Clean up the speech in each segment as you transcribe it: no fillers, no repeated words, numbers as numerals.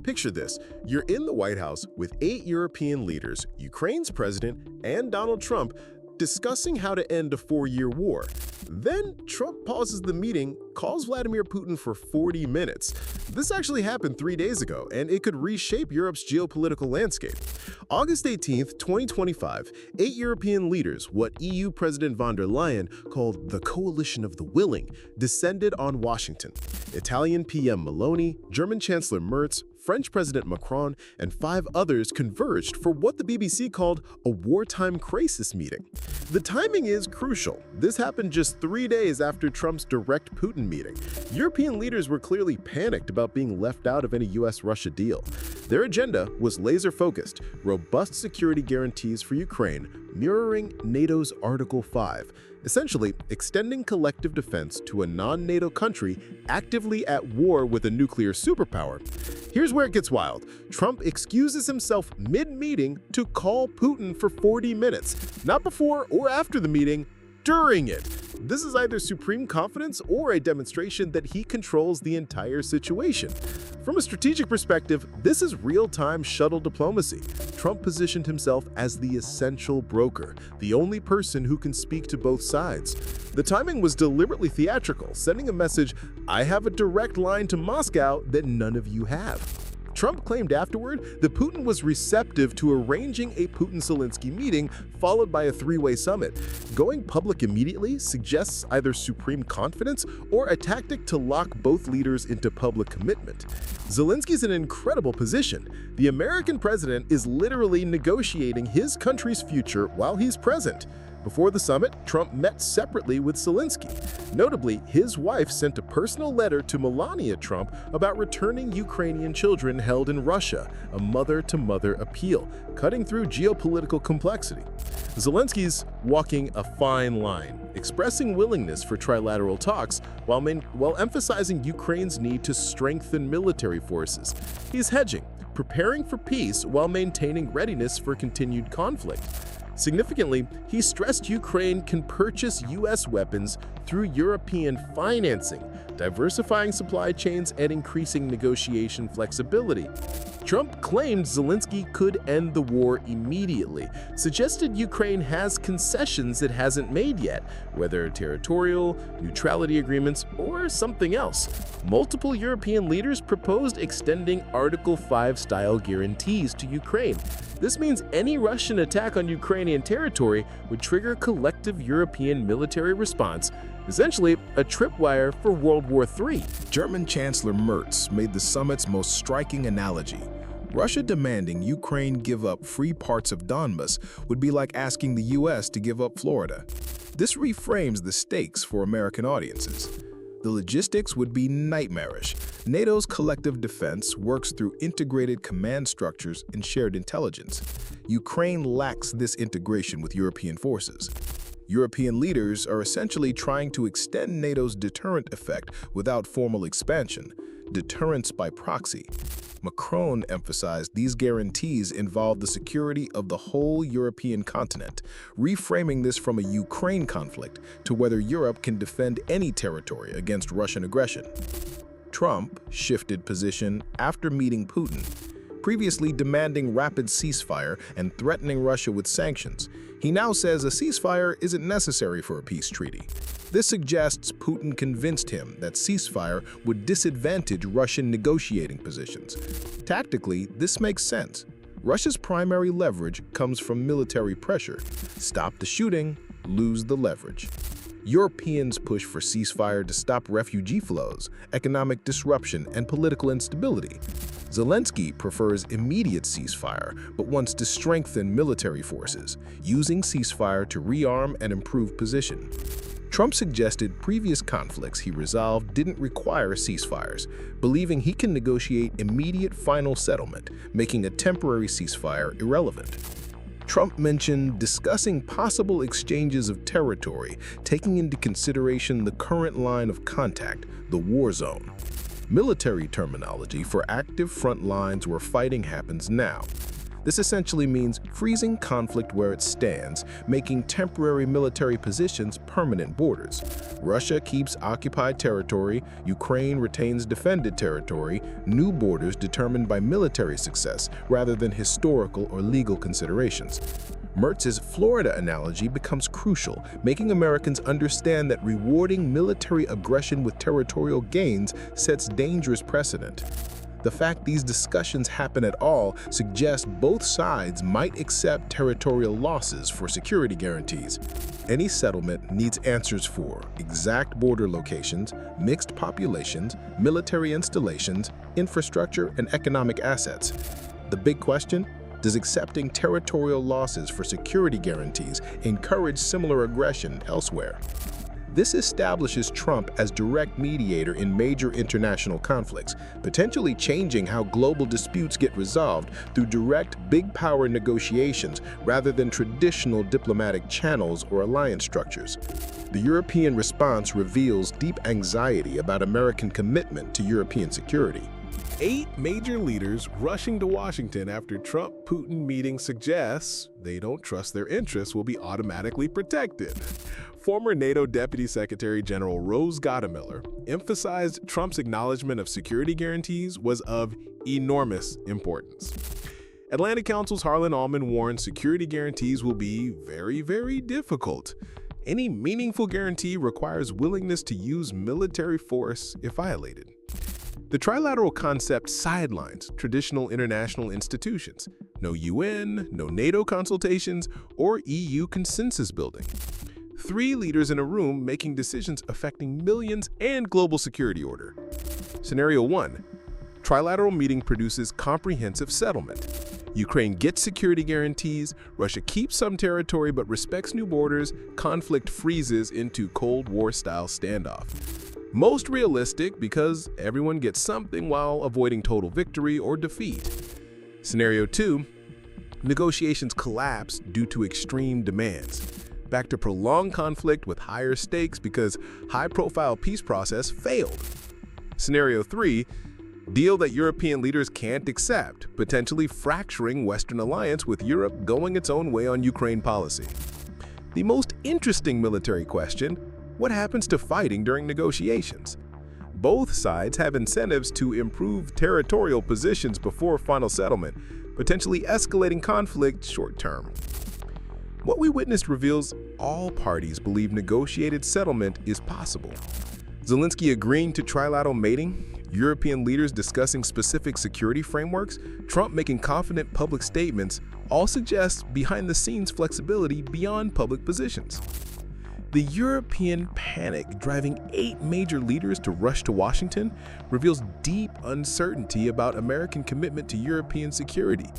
Picture this. You're in the White House with 8 European leaders, Ukraine's president, and Donald Trump discussing how to end a 4-year war. Then Trump pauses the meeting, calls Vladimir Putin for 40 minutes. This actually happened 3 days ago, and it could reshape Europe's geopolitical landscape. August 18, 2025, 8 European leaders, what EU President von der Leyen called the Coalition of the Willing, descended on Washington. Italian PM Meloni, German Chancellor Merz, French President Macron, and 5 others converged for what the BBC called a wartime crisis meeting. The timing is crucial. This happened just 3 days after Trump's direct Putin meeting. European leaders were clearly panicked about being left out of any US-Russia deal. Their agenda was laser-focused, robust security guarantees for Ukraine, mirroring NATO's Article 5, essentially extending collective defense to a non-NATO country actively at war with a nuclear superpower. Here's where it gets wild. Trump excuses himself mid-meeting to call Putin for 40 minutes, not before or after the meeting, during it. This is either supreme confidence or a demonstration that he controls the entire situation. From a strategic perspective, this is real-time shuttle diplomacy. Trump positioned himself as the essential broker, the only person who can speak to both sides. The timing was deliberately theatrical, sending a message, "I have a direct line to Moscow that none of you have." Trump claimed afterward that Putin was receptive to arranging a Putin-Zelenskyy meeting followed by a 3-way summit. Going public immediately suggests either supreme confidence or a tactic to lock both leaders into public commitment. Zelensky's in an incredible position. The American president is literally negotiating his country's future while he's present. Before the summit, Trump met separately with Zelenskyy. Notably, his wife sent a personal letter to Melania Trump about returning Ukrainian children held in Russia, a mother-to-mother appeal, cutting through geopolitical complexity. Zelensky's walking a fine line, expressing willingness for trilateral talks while emphasizing Ukraine's need to strengthen military forces. He's hedging, preparing for peace while maintaining readiness for continued conflict. Significantly, he stressed Ukraine can purchase U.S. weapons through European financing, diversifying supply chains and increasing negotiation flexibility. Trump claimed Zelenskyy could end the war immediately, suggested Ukraine has concessions it hasn't made yet, whether territorial, neutrality agreements, or something else. Multiple European leaders proposed extending Article 5-style guarantees to Ukraine. This means any Russian attack on Ukrainian territory would trigger collective European military response, essentially a tripwire for World War III. German Chancellor Merz made the summit's most striking analogy. Russia demanding Ukraine give up free parts of Donbas would be like asking the US to give up Florida. This reframes the stakes for American audiences. The logistics would be nightmarish. NATO's collective defense works through integrated command structures and shared intelligence. Ukraine lacks this integration with European forces. European leaders are essentially trying to extend NATO's deterrent effect without formal expansion, deterrence by proxy. Macron emphasized these guarantees involve the security of the whole European continent, reframing this from a Ukraine conflict to whether Europe can defend any territory against Russian aggression. Trump shifted position after meeting Putin, previously demanding rapid ceasefire and threatening Russia with sanctions. He now says a ceasefire isn't necessary for a peace treaty. This suggests Putin convinced him that ceasefire would disadvantage Russian negotiating positions. Tactically, this makes sense. Russia's primary leverage comes from military pressure. Stop the shooting, lose the leverage. Europeans push for ceasefire to stop refugee flows, economic disruption, and political instability. Zelenskyy prefers immediate ceasefire, but wants to strengthen military forces, using ceasefire to rearm and improve position. Trump suggested previous conflicts he resolved didn't require ceasefires, believing he can negotiate immediate final settlement, making a temporary ceasefire irrelevant. Trump mentioned discussing possible exchanges of territory, taking into consideration the current line of contact, the war zone. Military terminology for active front lines where fighting happens now. This essentially means freezing conflict where it stands, making temporary military positions permanent borders. Russia keeps occupied territory, Ukraine retains defended territory, new borders determined by military success rather than historical or legal considerations. Merz's Florida analogy becomes crucial, making Americans understand that rewarding military aggression with territorial gains sets dangerous precedent. The fact these discussions happen at all suggests both sides might accept territorial losses for security guarantees. Any settlement needs answers for exact border locations, mixed populations, military installations, infrastructure, and economic assets. The big question? Does accepting territorial losses for security guarantees encourage similar aggression elsewhere? This establishes Trump as direct mediator in major international conflicts, potentially changing how global disputes get resolved through direct big power negotiations rather than traditional diplomatic channels or alliance structures. The European response reveals deep anxiety about American commitment to European security. 8 major leaders rushing to Washington after Trump-Putin meeting suggests they don't trust their interests will be automatically protected. Former NATO Deputy Secretary General Rose Gottemoeller emphasized Trump's acknowledgement of security guarantees was of enormous importance. Atlantic Council's Harlan Ullman warned security guarantees will be very, very difficult. Any meaningful guarantee requires willingness to use military force if violated. The trilateral concept sidelines traditional international institutions. No UN, no NATO consultations, or EU consensus building. 3 leaders in a room making decisions affecting millions and global security order. Scenario 1. Trilateral meeting produces comprehensive settlement. Ukraine gets security guarantees, Russia keeps some territory but respects new borders, conflict freezes into Cold War-style standoff. Most realistic because everyone gets something while avoiding total victory or defeat. Scenario 2. Negotiations collapse due to extreme demands. Back to prolonged conflict with higher stakes because high-profile peace process failed. Scenario 3. Deal that European leaders can't accept, potentially fracturing Western alliance with Europe going its own way on Ukraine policy. The most interesting military question: what happens to fighting during negotiations? Both sides have incentives to improve territorial positions before final settlement, potentially escalating conflict short-term. What we witnessed reveals all parties believe negotiated settlement is possible. Zelenskyy agreeing to trilateral mating, European leaders discussing specific security frameworks, Trump making confident public statements, all suggest behind-the-scenes flexibility beyond public positions. The European panic driving 8 major leaders to rush to Washington reveals deep uncertainty about American commitment to European security.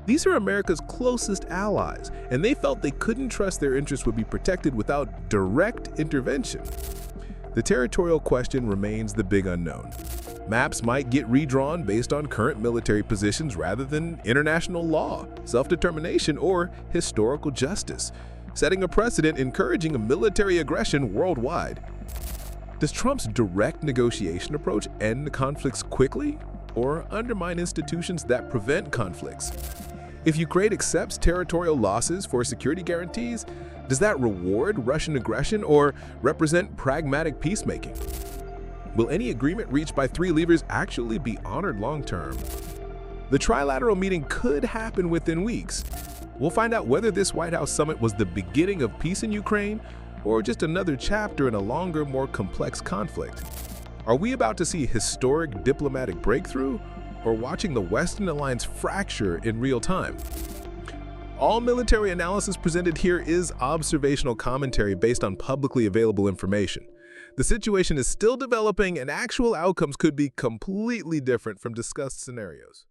These are America's closest allies, and they felt they couldn't trust their interests would be protected without direct intervention. The territorial question remains the big unknown. Maps might get redrawn based on current military positions rather than international law, self-determination, or historical justice, setting a precedent encouraging a military aggression worldwide. Does Trump's direct negotiation approach end conflicts quickly or undermine institutions that prevent conflicts? If Ukraine accepts territorial losses for security guarantees, does that reward Russian aggression or represent pragmatic peacemaking? Will any agreement reached by 3 leaders actually be honored long-term? The trilateral meeting could happen within weeks. We'll find out whether this White House summit was the beginning of peace in Ukraine or just another chapter in a longer, more complex conflict. Are we about to see a historic diplomatic breakthrough or watching the Western alliance fracture in real time? All military analysis presented here is observational commentary based on publicly available information. The situation is still developing and actual outcomes could be completely different from discussed scenarios.